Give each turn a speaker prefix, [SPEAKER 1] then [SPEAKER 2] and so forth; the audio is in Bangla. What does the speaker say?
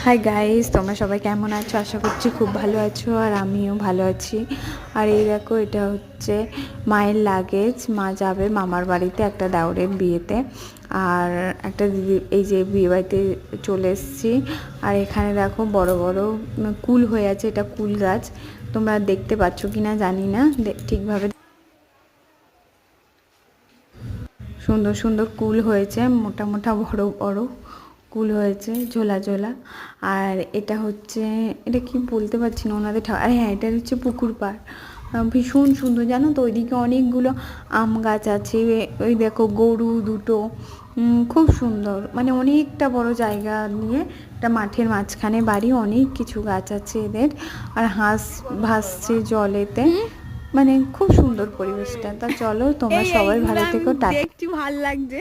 [SPEAKER 1] হাই গাইস, তোমরা সবাই কেমন আছো? আশা করছি খুব ভালো আছো, আর আমিও ভালো আছি। আর এই দেখো, এটা হচ্ছে মায়ের লাগেজ। মা যাবে মামার বাড়িতে একটা দাউরের বিয়েতে। আর একটা দিদি এই যে বিয়ে বাড়িতে চলে এসেছি। আর এখানে দেখো বড় বড় কুল হয়ে আছে, এটা কুল গাছ। তোমরা দেখতে পাচ্ছ কিনা জানি না ঠিকভাবে। সুন্দর সুন্দর কুল হয়েছে, মোটা মোটা বড় বড় কুল হয়েছে, ঝোলা ঝোলা। আর এটা হচ্ছে, এটা কি বলতে পারছি না ওনাদের আরে হ্যাঁ, এটা হচ্ছে পুকুর পাড়। ভীষণ সুন্দর জানো তো। ওইদিকে অনেকগুলো আম গাছ আছে। ওই দেখো গরু দুটো, খুব সুন্দর। মানে অনেকটা বড় জায়গা নিয়ে একটা মাঠের মাঝখানে বাড়ি, অনেক কিছু গাছ আছে এদের। আর হাঁস ভাসছে জলেতে, মানে খুব সুন্দর পরিবেশটা। তা চলো, তোমরা সবাই ভালো থেকো। টাটা।
[SPEAKER 2] দেখছি ভাল লাগছে।